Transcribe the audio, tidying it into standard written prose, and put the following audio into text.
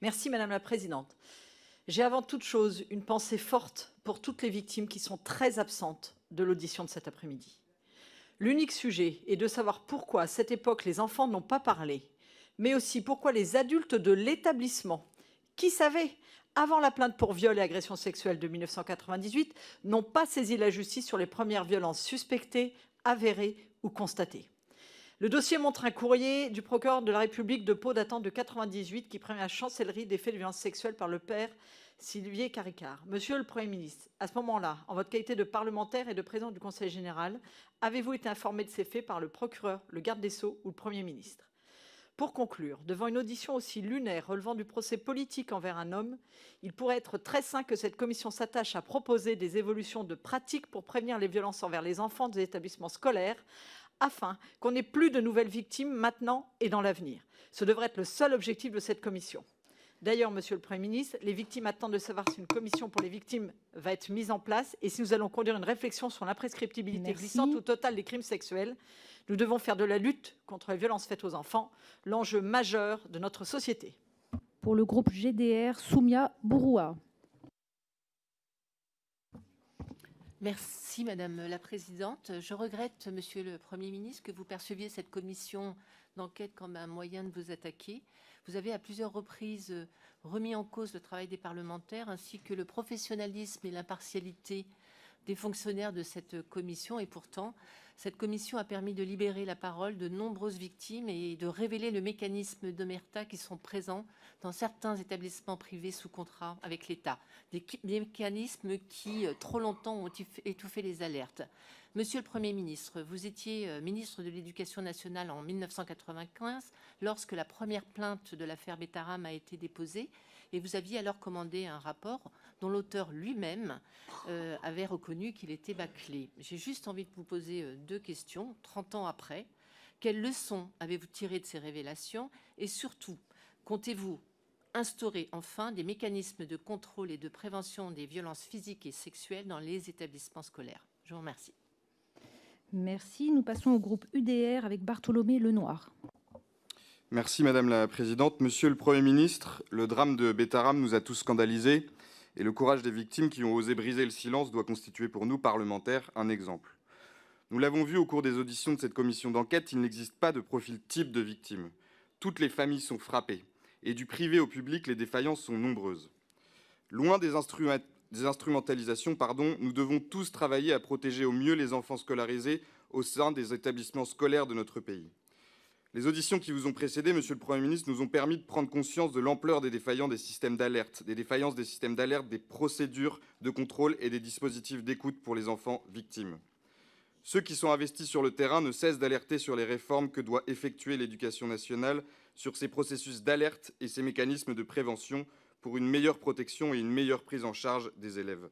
Merci Madame la Présidente. J'ai avant toute chose une pensée forte pour toutes les victimes qui sont très absentes de l'audition de cet après-midi. L'unique sujet est de savoir pourquoi à cette époque les enfants n'ont pas parlé, mais aussi pourquoi les adultes de l'établissement, qui savaient avant la plainte pour viol et agression sexuelle de 1998, n'ont pas saisi la justice sur les premières violences suspectées, avérées ou constatées. Le dossier montre un courrier du procureur de la République de Pau datant de 98 qui prévient la chancellerie des faits de violence sexuelle par le père Sylvier Caricard. Monsieur le Premier ministre, à ce moment-là, en votre qualité de parlementaire et de président du Conseil général, avez-vous été informé de ces faits par le procureur, le garde des Sceaux ou le Premier ministre? Pour conclure, devant une audition aussi lunaire relevant du procès politique envers un homme, il pourrait être très sain que cette commission s'attache à proposer des évolutions de pratiques pour prévenir les violences envers les enfants des établissements scolaires, afin qu'on n'ait plus de nouvelles victimes maintenant et dans l'avenir. Ce devrait être le seul objectif de cette commission. D'ailleurs, Monsieur le Premier ministre, les victimes attendent de savoir si une commission pour les victimes va être mise en place et si nous allons conduire une réflexion sur l'imprescriptibilité glissante ou totale des crimes sexuels. Nous devons faire de la lutte contre les violences faites aux enfants l'enjeu majeur de notre société. Pour le groupe GDR, Soumia Bouroua. Merci Madame la Présidente. Je regrette, Monsieur le Premier ministre, que vous perceviez cette commission d'enquête comme un moyen de vous attaquer. Vous avez à plusieurs reprises remis en cause le travail des parlementaires ainsi que le professionnalisme et l'impartialité des fonctionnaires de cette commission. Et pourtant, cette commission a permis de libérer la parole de nombreuses victimes et de révéler le mécanisme d'omerta qui sont présents dans certains établissements privés sous contrat avec l'État. Des mécanismes qui, trop longtemps, ont étouffé les alertes. Monsieur le Premier ministre, vous étiez ministre de l'Éducation nationale en 1995 lorsque la première plainte de l'affaire Betaram a été déposée et vous aviez alors commandé un rapport dont l'auteur lui-même avait reconnu qu'il était bâclé. J'ai juste envie de vous poser deux questions, 30 ans après. Quelles leçons avez-vous tirées de ces révélations et surtout, comptez-vous instaurer enfin des mécanismes de contrôle et de prévention des violences physiques et sexuelles dans les établissements scolaires? Je vous remercie. Merci. Nous passons au groupe UDR avec Bartholomé Lenoir. Merci Madame la Présidente. Monsieur le Premier ministre, le drame de Betaram nous a tous scandalisés et le courage des victimes qui ont osé briser le silence doit constituer pour nous, parlementaires, un exemple. Nous l'avons vu au cours des auditions de cette commission d'enquête, il n'existe pas de profil type de victime. Toutes les familles sont frappées et du privé au public, les défaillances sont nombreuses. Loin des instrumentalisations, nous devons tous travailler à protéger au mieux les enfants scolarisés au sein des établissements scolaires de notre pays. Les auditions qui vous ont précédé, Monsieur le Premier ministre, nous ont permis de prendre conscience de l'ampleur des défaillances des systèmes d'alerte, des procédures de contrôle et des dispositifs d'écoute pour les enfants victimes. Ceux qui sont investis sur le terrain ne cessent d'alerter sur les réformes que doit effectuer l'Éducation nationale, sur ces processus d'alerte et ces mécanismes de prévention pour une meilleure protection et une meilleure prise en charge des élèves.